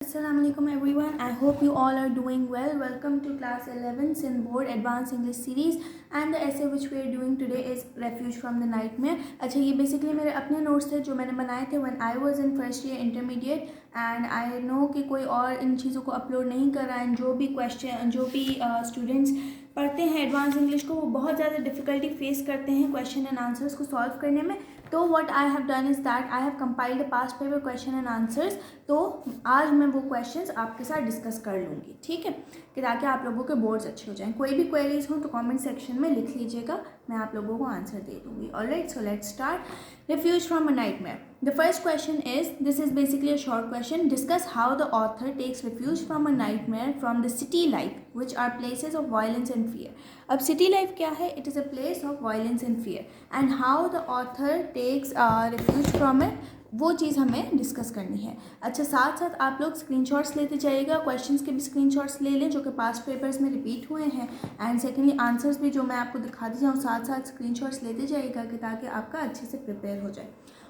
Assalamualaikum everyone. I hope you all are doing well. Welcome to class 11 Sin Board Advanced English series and the essay which we are doing today is Refuge from the Nightmare. अच्छा, ये basically मेरे अपने notes थे जो मैंने बनाए थे when I was in first year intermediate and I know कि कोई और इन चीज़ों को अपलोड नहीं कर रहा है. जो भी क्वेश्चन जो भी स्टूडेंट्स पढ़ते हैं एडवांस इंग्लिश को वो बहुत ज़्यादा डिफ़िकल्टी फेस करते हैं क्वेश्चन एंड आंसर्स को सॉल्व करने में. तो what I have done is that I have compiled past paper question and answers. तो आज मैं वो क्वेश्चंस आपके साथ डिस्कस कर लूँगी, ठीक है, कि ताकि आप लोगों के बोर्ड्स अच्छे हो जाएं. कोई भी क्वेरीज हो तो कमेंट सेक्शन में लिख लीजिएगा, मैं आप लोगों को आंसर दे दूँगी. Alright, so let's start. Refuge from a nightmare. The first question is, this is basically a short question. Discuss how the author takes refuge from a nightmare from the city life, which are places of violence and fear. अब city life क्या है? It is a place of violence and fear. And how the author takes refuge from it, वो चीज़ हमें discuss करनी है. अच्छा, साथ साथ आप लोग स्क्रीनशॉट्स लेते जाइएगा, क्वेश्चंस के भी स्क्रीनशॉट्स ले लें जो कि पास्ट पेपर्स में रिपीट हुए हैं. एंड सेकेंडली आंसर्स भी जो मैं आपको दिखाती जाऊँ साथ साथ स्क्रीनशॉट्स लेते जाइएगा कि ताकि आपका अच्छे से प्रिपेयर हो जाए.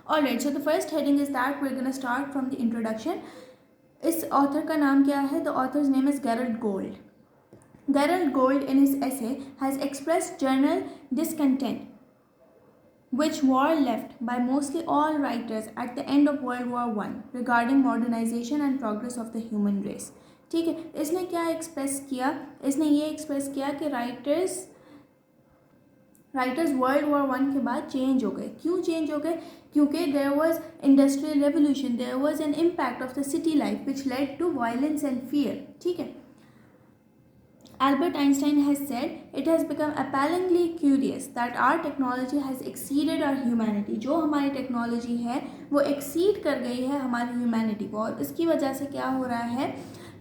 Alright, so the first heading is that we are gonna start from the introduction. इस ऑथर का नाम क्या है? The author's name is Gerald Gold. Gerald Gold in his essay has expressed general discontent which war left by mostly all writers at the end of World War I regarding modernization and progress of the human race. ठीक है, इसने क्या express किया? इसने ये express किया कि writers world war one के बाद चेंज हो गए. क्यों चेंज हो गए? क्योंकि there was industrial revolution, there was an impact of the city life which led to violence and fear. ठीक है, Albert Einstein has said, it has become appallingly curious that our technology has exceeded our humanity. जो हमारी technology है वो exceed कर गई है हमारी ह्यूमैनिटी को, और इसकी वजह से क्या हो रहा है?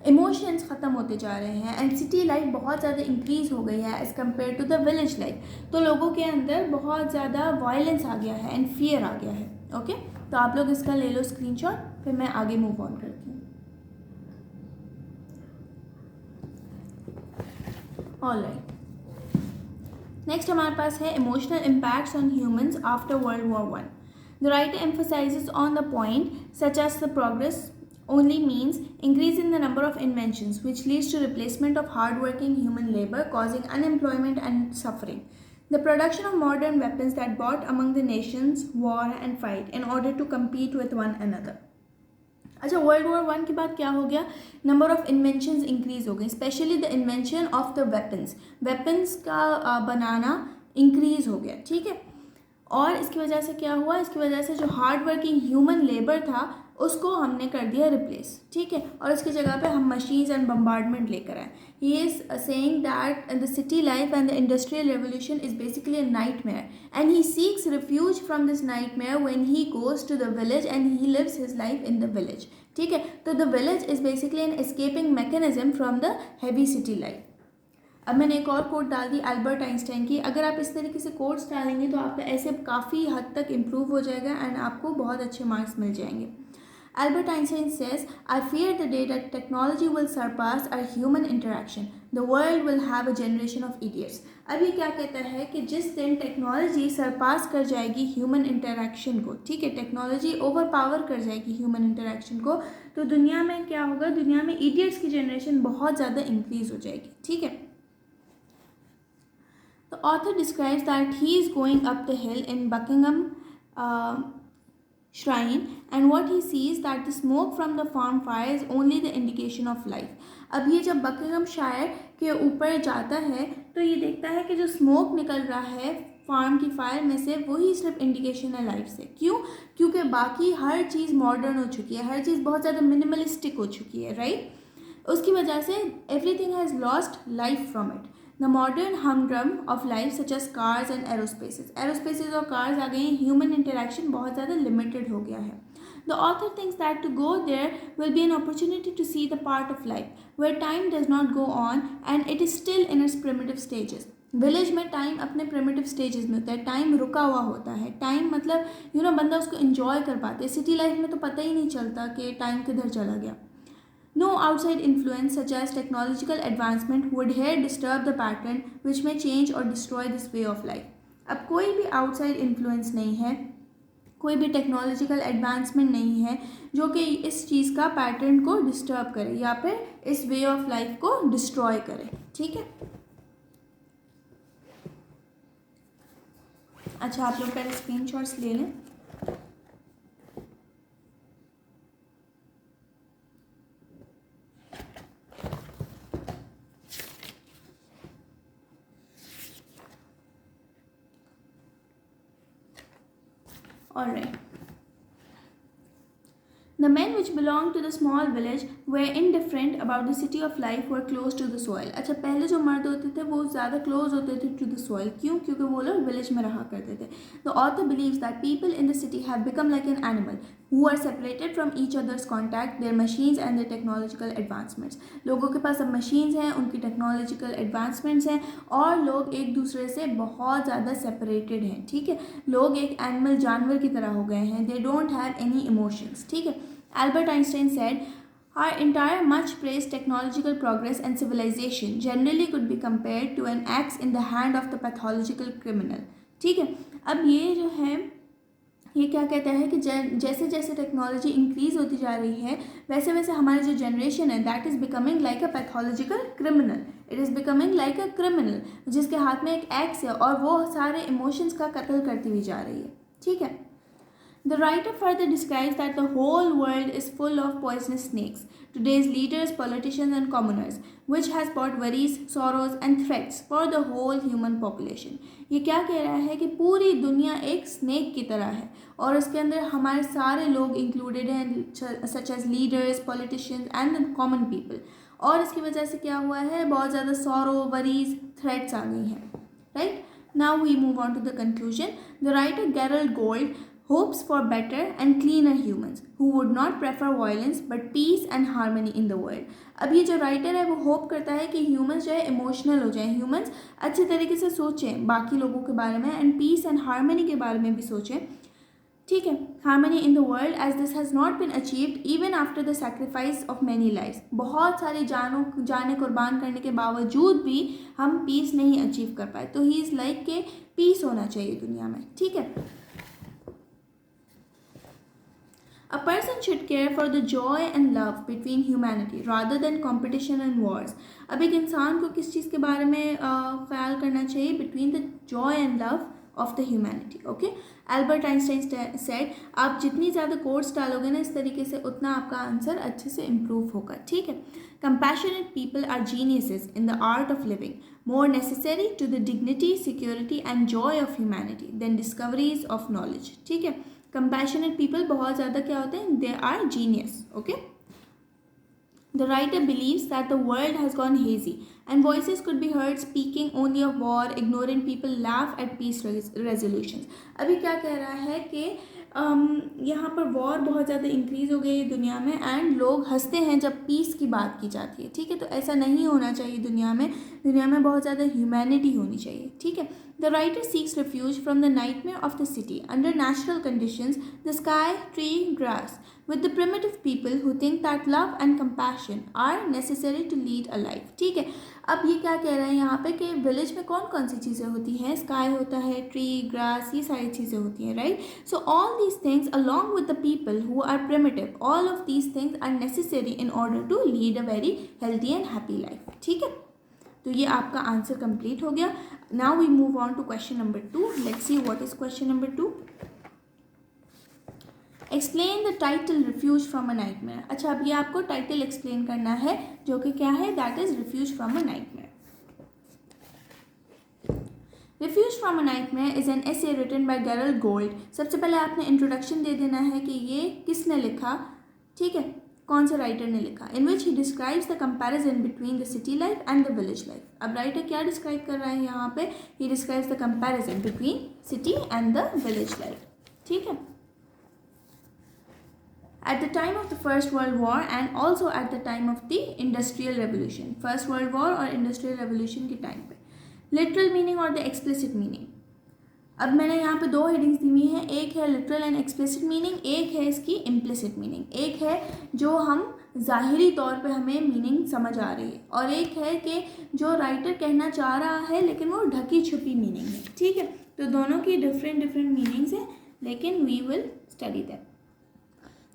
इमोशंस ख़त्म होते जा रहे हैं एंड सिटी लाइफ बहुत ज़्यादा इंक्रीज़ हो गई है as compare to the village life. तो लोगों के अंदर बहुत ज़्यादा वायलेंस आ गया है एंड फियर आ गया है. ओके, तो आप लोग इसका ले लो स्क्रीनशॉट, फिर मैं आगे मूव ऑन करती हूँ. ऑलराइट, नेक्स्ट हमारे पास है emotional impacts on humans after world war one. The writer emphasizes on the point such as the progress only means increase in the number of inventions which leads to replacement of hard-working human labor causing unemployment and suffering. The production of modern weapons that brought among the nations war and fight in order to compete with one another. अच्छा, world war one के बाद क्या हो गया? Number of inventions increase हो गई, specially the invention of the weapons का बनाना increase हो गया. ठीक है, और इसकी वजह से क्या हुआ? इसकी वजह से जो हार्ड वर्किंग ह्यूमन लेबर था उसको हमने कर दिया रिप्लेस. ठीक है, और इसकी जगह पे हम मशीन्स एंड बम्बार्डमेंट लेकर आए. He is saying that the city life and the industrial revolution is basically a nightmare and he seeks refuge from this nightmare when he goes to the village and he lives his life in the village. ठीक है, तो the village is basically an escaping mechanism from the heavy city life. अब मैंने एक और coat डाल दी Albert Einstein की. अगर आप इस तरीके से कोट्स डालेंगे तो आपका ऐसे काफ़ी हद तक इम्प्रूव हो जाएगा एंड आपको बहुत अच्छे मार्क्स मिल जाएंगे. Albert Einstein says, I fear the day that technology will surpass our human interaction. The world will have a generation of idiots. अभी क्या कहता है कि जिस दिन टेक्नोलॉजी सरपास कर जाएगी ह्यूमन इंटरेक्शन को, ठीक है, टेक्नोलॉजी ओवर पावर कर जाएगी ह्यूमन इंटरेक्शन को, तो दुनिया में क्या होगा? दुनिया में इडियट्स की जनरेशन बहुत ज़्यादा इंक्रीज हो जाएगी. ठीक है, The author describes that he is going up the hill in Buckingham Shrine and what he sees that the smoke from the farm fire is only the indication of life. अब ये जब Buckingham शायर के ऊपर जाता है तो ये देखता है कि जो स्मोक निकल रहा है फार्म की फायर में से वही सिर्फ इंडिकेशन है लाइफ से. क्यों? क्योंकि बाकी हर चीज़ मॉडर्न हो चुकी है, हर चीज़ बहुत ज़्यादा मिनिमलिस्टिक हो चुकी है, राइट? उसकी वजह से everything has lost life from it. The modern humdrum of life such as cars and aerospaces और cars आ गए हैं, human interaction बहुत ज़्यादा limited हो गया है. The author thinks that to go there will be an opportunity to see the part of life where time does not go on and it is still in its primitive stages. Village में time अपने primitive stages में होता है, time रुका हुआ होता है. Time मतलब बंदा उसको इन्जॉय कर पाते हैं. सिटी लाइफ में तो पता ही नहीं चलता कि टाइम किधर चला गया. No outside influence such as technological advancement would here disturb the pattern which may change or destroy this way of life. अब कोई भी outside influence नहीं है कोई भी टेक्नोलॉजिकल एडवांसमेंट नहीं है जो कि इस चीज़ का पैटर्न को डिस्टर्ब करे या फिर इस वे ऑफ लाइफ को डिस्ट्रॉय करे। ठीक है, अच्छा आप लोग पहले स्क्रीनशॉट्स ले लें। Alright. The men which belonged to the small village were indifferent about the city of life, were close to the soil. अच्छा, पहले जो मर्द होते थे वो ज़्यादा क्लोज होते थे to the soil। क्यों? क्योंकि वो लोग विलेज में रहा करते थे। The author believes that people in the city have become like an animal who are separated from each other's contact, their machines and their technological advancements। लोगों के पास अब मशीन्स हैं, उनकी टेक्नोलॉजिकल एडवांसमेंट्स हैं और लोग एक दूसरे से बहुत ज़्यादा सेपरेटेड हैं। ठीक है, लोग एक एनिमल जानवर की तरह हो गए हैं। They don't have any emotions. ठीक है, Albert Einstein said, our entire much praised technological progress and civilization generally could be compared to an axe in the hand of the pathological criminal। ठीक है, अब ये जो है ये क्या कहता है कि जैसे जैसे टेक्नोलॉजी इंक्रीज होती जा रही है वैसे वैसे हमारी जो जनरेशन है that is becoming like a pathological criminal. It is becoming like a criminal जिसके हाथ में एक एक्स है और वो सारे इमोशंस का कत्ल करती हुई जा रही है। ठीक है, The writer further describes that the whole world is full of poisonous snakes, today's leaders, politicians and commoners, which has brought worries, sorrows and threats for the whole human population। ये क्या कह रहा है कि पूरी दुनिया एक स्नेक की तरह है और उसके अंदर हमारे सारे लोग इंक्लूडेड हैं such as leaders, politicians and common people. और इसकी वजह से क्या हुआ है, बहुत ज़्यादा सॉरो, वरीज, थ्रेट्स आ गई हैं। Right, now we move on to the conclusion. The writer Gerald Gould hopes for better and cleaner humans who would not prefer violence but peace and harmony in the world। अब ये जो writer है वो hope करता है कि humans जो है इमोशनल हो जाएं, ह्यूमंस अच्छे तरीके से सोचें बाकी लोगों के बारे में एंड पीस एंड हार्मनी के बारे में भी सोचें। ठीक है, harmony in the world as this has not been achieved even after the sacrifice of many lives. बहुत सारी जाने कुर्बान करने के बावजूद भी हम पीस नहीं अचीव कर पाए। तो ही इज़ लाइक के पीस होना चाहिए दुनिया में। ठीक है, A person should care for the joy and love between humanity rather than competition and wars। अब एक इंसान को किस चीज़ के बारे में ख्याल करना चाहिए? Between the joy and love of the humanity। Okay, Albert Einstein said, आप जितनी ज़्यादा कोट्स डालोगे ना इस तरीके से उतना आपका आंसर अच्छे से इम्प्रूव होगा। ठीक है, compassionate people are geniuses in the art of living, more necessary to the dignity, security and joy of humanity than discoveries of knowledge। ठीक है, कंपैशनेट पीपल बहुत ज़्यादा क्या होते हैं, they are genius. Okay, the writer believes that the world has gone hazy and voices could be heard speaking only of war, ignoring people laugh at peace resolutions. अभी क्या कह रहा है कि यहाँ पर वॉर बहुत ज़्यादा इंक्रीज़ हो गई है दुनिया में एंड लोग हंसते हैं जब पीस की बात की जाती है। ठीक है, तो ऐसा नहीं होना चाहिए दुनिया में बहुत ज़्यादा ह्यूमैनिटी होनी चाहिए। ठीक है, The writer seeks refuge from the nightmare of the city under natural conditions, the sky, tree, grass, with the primitive people who think that love and compassion are necessary to lead a life। ठीक है, अब ये क्या कह रहे हैं यहाँ पे कि विलेज में कौन कौन सी चीज़ें होती हैं, स्काई होता है, ट्री, ग्रास, ये सारी चीज़ें होती हैं। Right, so all these things along with the people who are primitive, all of these things are necessary in order to lead a very healthy and happy life. ठीक है, तो ये आपका आंसर कंप्लीट हो गया। Now we move on to question number 2। Let's see what is question number 2। Explain the title refuge from a nightmare. अच्छा, अब ये आपको टाइटल एक्सप्लेन करना है जो कि क्या है, that is refuge from a nightmare. Refuge from a nightmare is an essay written by Gerald Gould. सबसे पहले आपने इंट्रोडक्शन दे देना है कि ये किसने लिखा। ठीक है, कौन से राइटर ने लिखा। In which he describes the comparison between the city life and the village life. अब राइटर क्या डिस्क्राइब कर रहा है यहाँ पे, he describes the comparison between city and the village life. ठीक है, at the time of the First World War and also at the time of the Industrial Revolution। First World War और Industrial Revolution के time पे literal meaning और the explicit meaning. अब मैंने यहाँ पे दो हेडिंग्स दी हुई हैं, एक है लिटरल एंड एक्सप्लिसिट मीनिंग, एक है इसकी इम्प्लिसिट मीनिंग। एक है जो हम ज़ाहिरी तौर पे हमें मीनिंग समझ आ रही है और एक है कि जो राइटर कहना चाह रहा है लेकिन वो ढकी छुपी मीनिंग है। ठीक है, तो दोनों की डिफरेंट मीनिंग्स हैं। लेकिन वी विल स्टडी दैट।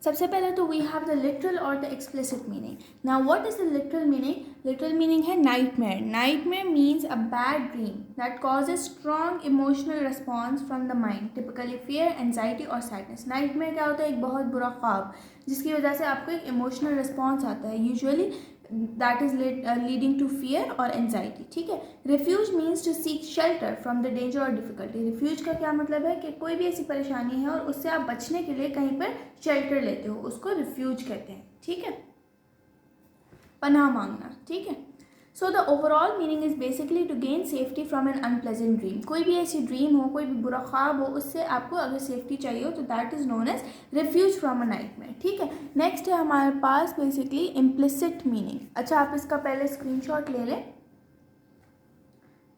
सबसे पहले तो वी हैव द लिटरल और the explicit meaning. Now what is the literal meaning? Literal meaning है nightmare. Nightmare means a bad dream that causes strong emotional response from the mind, typically fear, anxiety और sadness. Nightmare क्या होता है? एक बहुत बुरा ख्वाब जिसकी वजह से आपको एक इमोशनल रिस्पॉन्स आता है, usually that is leading to fear और एंजाइटी। ठीक है। Refuge means to seek shelter from the danger और डिफिकल्टी। रिफ्यूज का क्या मतलब है कि कोई भी ऐसी परेशानी है और उससे आप बचने के लिए कहीं पर शेल्टर लेते हो, उसको रिफ्यूज कहते हैं। ठीक है, पनाह मांगना। ठीक है। So the overall meaning is basically to gain safety from an unpleasant dream. कोई भी ऐसी ड्रीम हो, कोई भी बुरा ख्वाब हो, उससे आपको अगर सेफ्टी चाहिए हो तो that is known as refuge from a nightmare. ठीक है। नेक्स्ट है हमारे पास बेसिकली इम्प्लिसिट मीनिंग। अच्छा, आप इसका पहले स्क्रीनशॉट ले लें,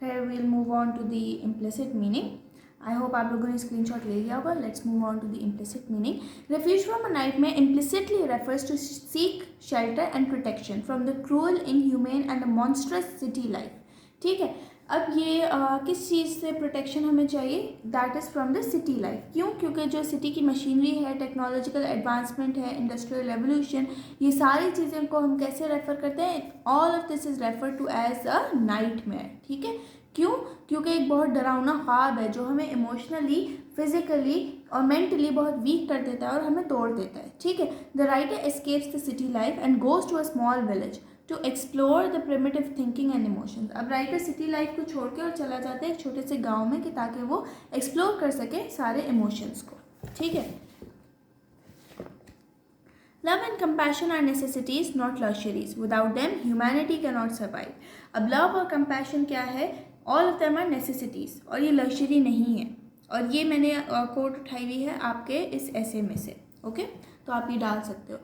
फिर we'll move on to the implicit meaning. I hope आप लोगों ने स्क्रीनशॉट ले लिया होगा। Let's move on to the implicit meaning. Refuge from a nightmare implicitly refers to seek shelter and protection from the cruel, inhumane and the monstrous city life. ठीक है। अब ये किस चीज़ से प्रोटेक्शन हमें चाहिए? That is from the city life. क्यों? क्योंकि जो सिटी की मशीनरी है, टेक्नोलॉजिकल एडवांसमेंट है, इंडस्ट्रियल रेवोल्यूशन, ये सारी चीज़ें को हम कैसे रेफर करते हैं? All of this is refer to as a nightmare. ठीक है। क्यों? क्योंकि एक बहुत डरावना ख्वाब है जो हमें इमोशनली, फिजिकली और मेंटली बहुत वीक कर देता है और हमें तोड़ देता है। ठीक है। The writer escapes the city life and goes to a small village to explore the primitive thinking and emotions. अब राइटर सिटी लाइफ को छोड़ के और चला जाता है एक छोटे से गांव में कि ताकि वो एक्सप्लोर कर सके सारे इमोशंस को। ठीक है। Love and compassion are necessities not luxuries, without them humanity can not survive. अब लव और कंपैशन क्या है? All of them are necessities, और ये लग्जरी नहीं है। और ये मैंने कोट उठाई हुई है आपके इस ऐसे में से। ओके, तो आप ये डाल सकते हो।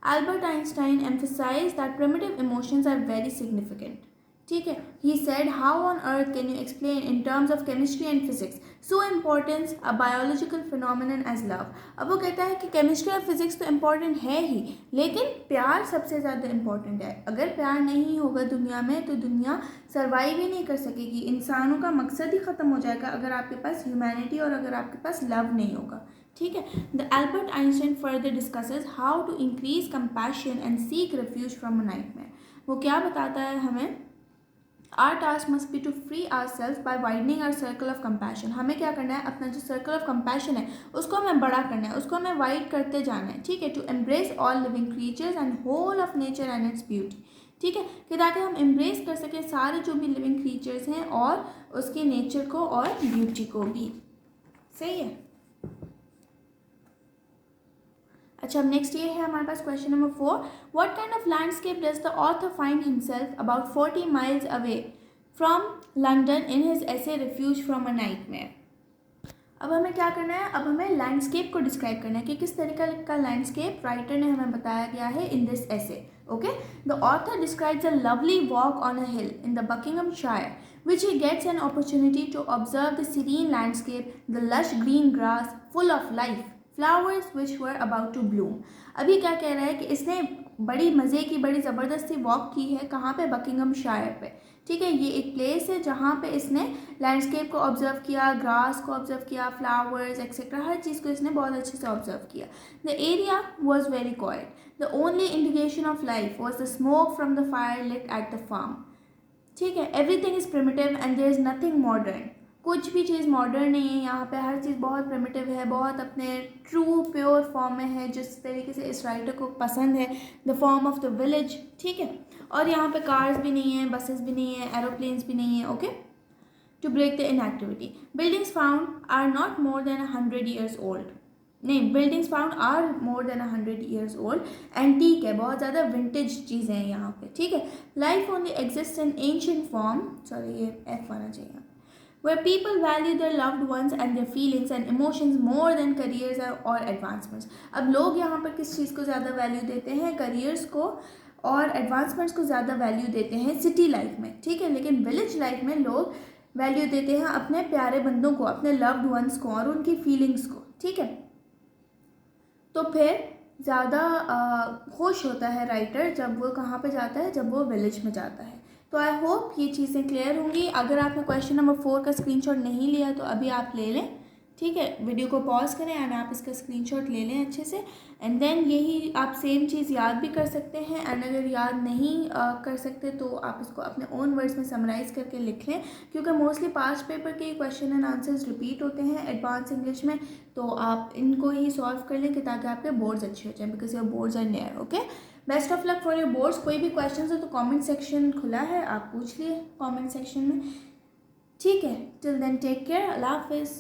Albert Einstein emphasized that primitive emotions are very significant. ठीक है। He said, how on earth can you explain in terms of chemistry and physics so important a biological phenomenon as love? अब वो कहता है कि केमिस्ट्री और physics तो important है ही, लेकिन प्यार सबसे ज़्यादा इम्पॉर्टेंट है। अगर प्यार नहीं होगा दुनिया में तो दुनिया सर्वाइव ही नहीं कर सकेगी। इंसानों का मकसद ही ख़त्म हो जाएगा अगर आपके पास ह्यूमैनिटी और अगर आपके पास लव नहीं होगा। ठीक है। The Albert Einstein further discusses how to increase compassion and seek refuge from a nightmare. वो क्या बताता है हमें? Our task must be to free our self by widening our circle of compassion. हमें क्या करना है? अपना जो सर्कल ऑफ कंपैशन है उसको हमें बड़ा करना है, उसको हमें वाइड करते जाना है। ठीक है। To embrace all living creatures and whole of nature and its beauty. ठीक है, कि ताकि हम एम्ब्रेस कर सकें सारे जो भी लिविंग क्रीचर्स हैं और उसके नेचर को और ब्यूटी को भी। सही है। अच्छा, अब नेक्स्ट ये है हमारे पास question number 4। What kind of landscape does the author find himself about 40 miles away from London in his essay refuge from a nightmare? अब हमें क्या करना है? अब हमें लैंडस्केप को डिस्क्राइब करना है कि किस तरीके का लैंडस्केप राइटर ने हमें बताया गया है in this essay. Okay, the author describes a lovely walk on a hill in the Buckinghamshire which he gets an opportunity to observe the serene landscape, the lush green grass full of life, flowers which were about to bloom. अभी क्या कह रहा है कि इसने बड़ी मज़े की, बड़ी ज़बरदस्ती वॉक की है। कहाँ पे? बकिंगमशायर पे। ठीक है, ये एक प्लेस है जहाँ पे इसने लैंडस्केप को ऑब्जर्व किया, ग्रास को ऑब्जर्व किया, फ्लावर्स एक्सेट्रा, हर चीज़ को इसने बहुत अच्छे से ऑब्जर्व किया। The area was very quiet, the only indication of life was the smoke from the fire lit at the farm. ठीक है, everything is primitive and there is nothing modern. कुछ भी चीज़ मॉडर्न नहीं है यहाँ पे, हर चीज़ बहुत प्रिमिटिव है, बहुत अपने ट्रू प्योर फॉर्म में है जिस तरीके से इस राइटर को पसंद है, the form of the village. ठीक है, और यहाँ पे कार्स भी नहीं है, बसेस भी नहीं है, एरोप्लेन्स भी नहीं है। Okay, to break the inactivity, buildings found are not more than 100 years old. नहीं, buildings found are more than 100 years old. Antique है, बहुत ज़्यादा विंटेज चीज़ें हैं यहाँ पे। ठीक है, life only exist in ancient form, sorry ये एफ आना चाहिए, where people value their loved ones and their feelings and emotions more than careers or advancements. अब लोग यहाँ पर किस चीज़ को ज़्यादा वैल्यू देते हैं? करियर्स को और एडवांसमेंट्स को ज़्यादा वैल्यू देते हैं सिटी लाइफ में। ठीक है, लेकिन विलेज लाइफ में लोग वैल्यू देते हैं अपने प्यारे बंदों को, अपने लव्ड वंस को और उनकी फीलिंग्स को। ठीक है, तो फिर ज़्यादा खुश होता है राइटर जब वो कहाँ पे जाता है? जब वो विलेज में जाता है। तो आई होप ये चीज़ें क्लियर होंगी। अगर आपने क्वेश्चन नंबर 4 का स्क्रीनशॉट नहीं लिया तो अभी आप ले लें, ठीक है, वीडियो को पॉज करें एंड आप इसका स्क्रीनशॉट ले लें अच्छे से, एंड देन यही आप सेम चीज़ याद भी कर सकते हैं, एंड अगर याद नहीं कर सकते तो आप इसको अपने ओन वर्ड्स में समराइज़ करके लिख लें, क्योंकि मोस्टली पास्ट पेपर के क्वेश्चन एंड आंसर्स रिपीट होते हैं एडवांस इंग्लिश में, तो आप इनको ही सॉल्व कर लें कि ताकि आपके बोर्ड्स अच्छे हो जाएं, because your boards are near. Okay, best of luck for your boards. कोई भी क्वेश्चन हो तो कॉमेंट सेक्शन खुला है, आप पूछ लिए कॉमेंट सेक्शन में। ठीक है, टिल देन टेक केयर, अल्लाह हाफिज़।